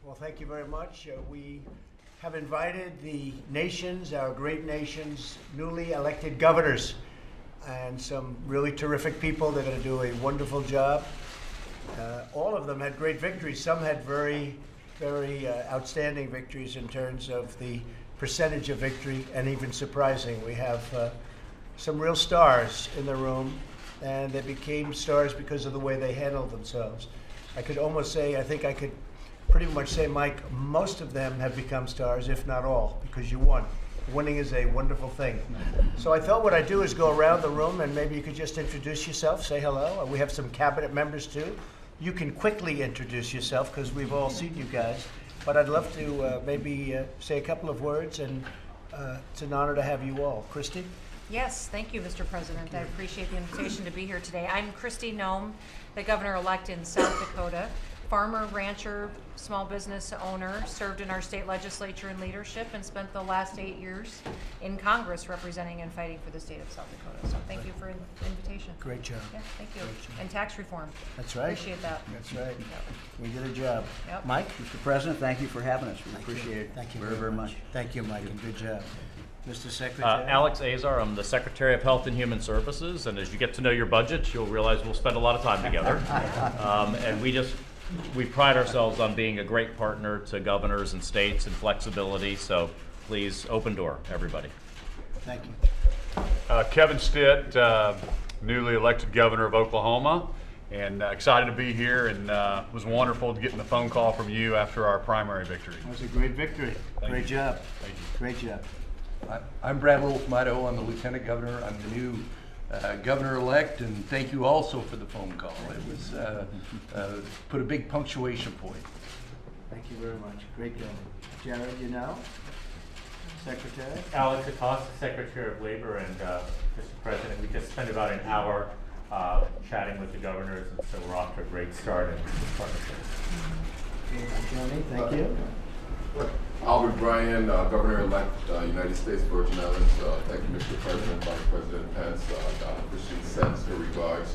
Well, thank you very much. We have invited the nation's, our great nation's, newly elected governors, and some really terrific people. They're going to do a wonderful job. All of them had great victories. Some had very outstanding victories in terms of the percentage of victory, and even surprising. We have some real stars in the room, and they became stars because of the way they handled themselves. I could almost say, I think I could pretty much say, Mike, most of them have become stars, if not all, because you won. Winning is a wonderful thing. So I thought what I'd do is go around the room, and maybe you could just introduce yourself, say hello. We have some cabinet members too. You can quickly introduce yourself because we've all seen you guys. But I'd love to maybe say a couple of words, and it's an honor to have you all. Christy? Yes, thank you, Mr. President. I appreciate the invitation to be here today. I'm Christy Nome, the governor-elect in South Dakota. Farmer, rancher, small business owner, served in our state legislature in leadership, and spent the last 8 years in Congress representing and fighting for the state of South Dakota. So thank you for the invitation. Great job. Yeah, thank you. And tax reform. That's right. Appreciate that. That's right. Yep. We did a job. Yep. Mike? Mr. President, thank you for having us. We appreciate it Thank you very much. Thank you, Mike, and good job. Mr. Secretary? Alex Azar, I'm the Secretary of Health and Human Services, and as you get to know your budgets, you'll realize we'll spend a lot of time together. And we pride ourselves on being a great partner to governors and states and flexibility, so please, open door, everybody. Thank you. Kevin Stitt, newly elected governor of Oklahoma, and excited to be here, and it was wonderful getting the phone call from you after our primary victory. That was a great victory. Great job. Thank you. Great job. I'm Brad Little from Idaho. I'm the lieutenant governor. I'm the new governor-elect, and thank you also for the phone call. It was put a big punctuation point. Thank you very much. Great job. Jared, you know? Secretary? Alex Acosta, Secretary of Labor, and Mr. President, we just spent about an hour chatting with the governors, and so we're off to a great start in this partnership. Johnny, thank you. Albert Bryan, Governor-elect, United States Virgin Islands. Thank you, Mr. President, Vice President Pence. Officially sends her regards.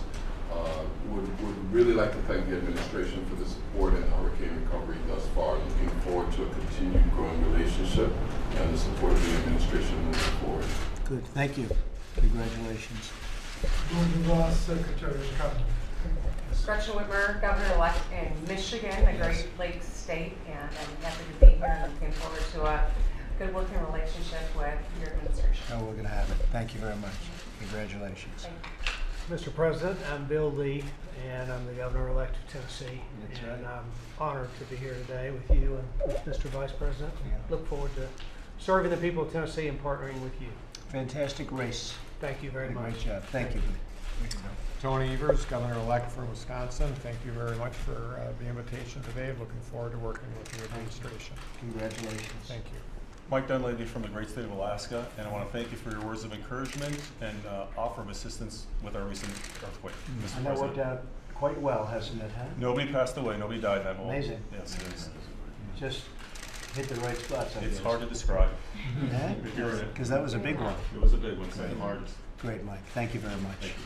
Would really like to thank the administration for the support in hurricane recovery thus far. Looking forward to a continued growing relationship and the support of the administration moving forward. Good, thank you. Congratulations. Secretary of Cabinet. Gretchen Whitmer, governor-elect in Michigan, the Great Lakes state, and I'm happy to be here and looking forward to a good working relationship with your administration. Oh, we're going to have it. Thank you very much. Congratulations. Thank you. Mr. President, I'm Bill Lee, and I'm the governor-elect of Tennessee. That's and right. I'm honored to be here today with you and with Mr. Vice President. Yeah. Look forward to serving the people of Tennessee and partnering with you. Fantastic race. Thank you very much. Great job. Thank you. Tony Evers, Governor-elect for Wisconsin. Thank you very much for the invitation today. Looking forward to working with the administration. Congratulations. Thank you. Mike Dunleavy from the great state of Alaska, and I want to thank you for your words of encouragement and offer of assistance with our recent earthquake, Mr. And that worked President. out quite well, hasn't it, huh? Nobody passed away, nobody died in that hole. Amazing. Yes, it is. Just hit the right spots, I It's guess. hard to describe. Yeah? If you're in it. Because that was a big one. It was a big one, so hard. Great, Mike. Thank you very much. Thank you.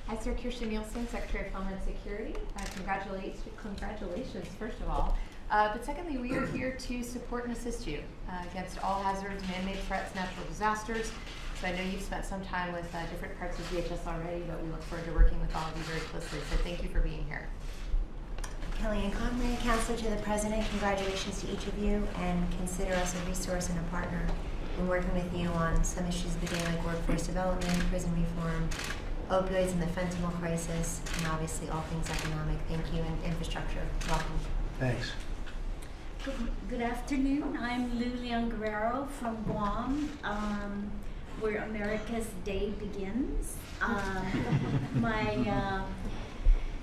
Hi, Sir Kirsten Nielsen, Secretary of Homeland Security. Congratulations, first of all. But secondly, we are here to support and assist you against all hazards, man-made threats, natural disasters. So I know you've spent some time with different parts of DHS already, but we look forward to working with all of you very closely. So thank you for being here. Kellyanne Conway, Counselor to the President. Congratulations to each of you, and consider us a resource and a partner in working with you on some issues of the day like workforce development, prison reform, opioids and the fentanyl crisis, and obviously all things economic. Thank you, and infrastructure. Welcome. Thanks. Good afternoon. I'm Lulian Guerrero from Guam, where America's day begins.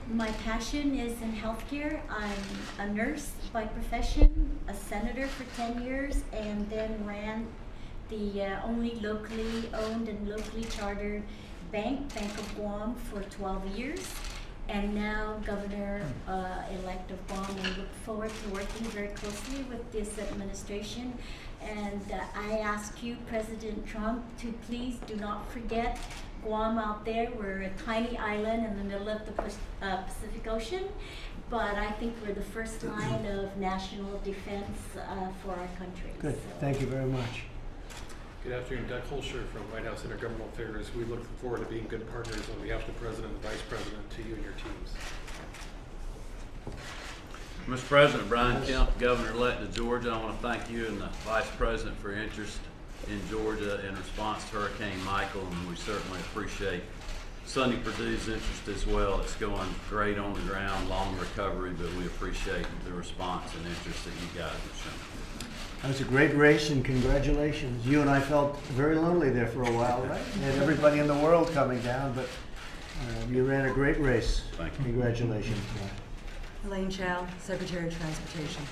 My passion is in healthcare. I'm a nurse by profession, a senator for 10 years, and then ran the only locally owned and locally chartered Bank of Guam for 12 years, and now Governor-elect of Guam, and look forward to working very closely with this administration. And I ask you, President Trump, to please do not forget Guam out there. We're a tiny island in the middle of the Pacific Ocean, but I think we're the first line of national defense for our country. Good. So. Thank you very much. Good afternoon, Doug Holscher from White House Intergovernmental Affairs. We look forward to being good partners on behalf of the President and the Vice President to you and your teams. Mr. President, Brian Kemp, Governor-elect of Georgia, I want to thank you and the Vice President for your interest in Georgia in response to Hurricane Michael, and we certainly appreciate Sonny Perdue's interest as well. It's going great on the ground, long recovery, but we appreciate the response and interest that you guys have shown. That was a great race, and congratulations. You and I felt very lonely there for a while, right? You had everybody in the world coming down, but you ran a great race. Thank you. Congratulations. Elaine Chao, Secretary of Transportation.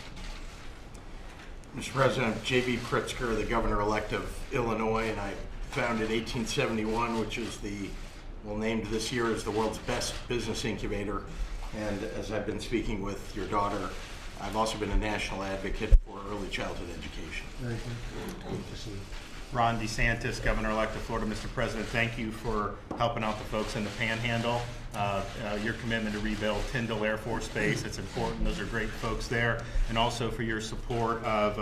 Mr. President, J.B. Pritzker, the Governor-elect of Illinois, and I founded 1871, which is named this year as the world's best business incubator. And as I've been speaking with your daughter, I've also been a national advocate for early childhood education. Very good. Good to see you. Ron DeSantis, Governor-elect of Florida. Mr. President, thank you for helping out the folks in the Panhandle. Your commitment to rebuild Tyndall Air Force Base, it's important. Those are great folks there. And also for your support of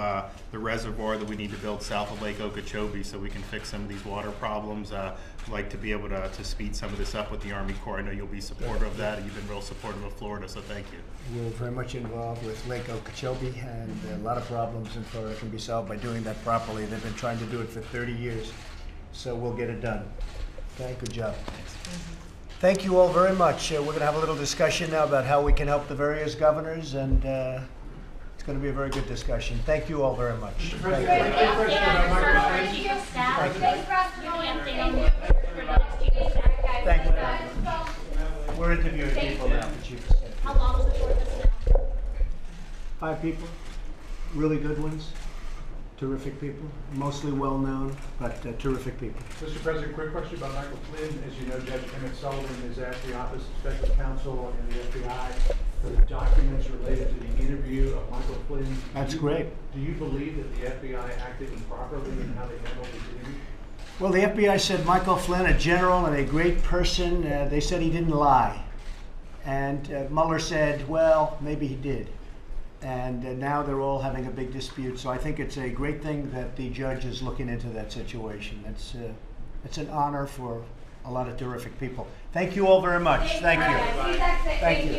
the reservoir that we need to build south of Lake Okeechobee so we can fix some of these water problems. I'd like to be able to speed some of this up with the Army Corps. I know you'll be supportive of that. You've been real supportive of Florida, so thank you. We're very much involved with Lake Okeechobee, and a lot of problems in Florida can be solved by doing that properly. They've been trying to do it for 30 years, so we'll get it done. Okay, good job. Thank you all very much. We're going to have a little discussion now about how we can help the various governors, and it's going to be a very good discussion. Thank you all very much. Thank you. We're interviewing people now for Chief of Staff. How long is it for this now? 5 people, really good ones, terrific people, mostly well-known, but terrific people. Mr. President, quick question about Michael Flynn. As you know, Judge Emmett Sullivan has asked the Office of Special Counsel and the FBI for the documents related to the interview of Michael Flynn. That's great. Do you believe that the FBI acted improperly in how they handled this interview? Well, the FBI said Michael Flynn, a general and a great person, they said he didn't lie. And Mueller said, well, maybe he did. And now they're all having a big dispute. So I think it's a great thing that the judge is looking into that situation. It's an honor for a lot of terrific people. Thank you all very much. Thank you. Thank you.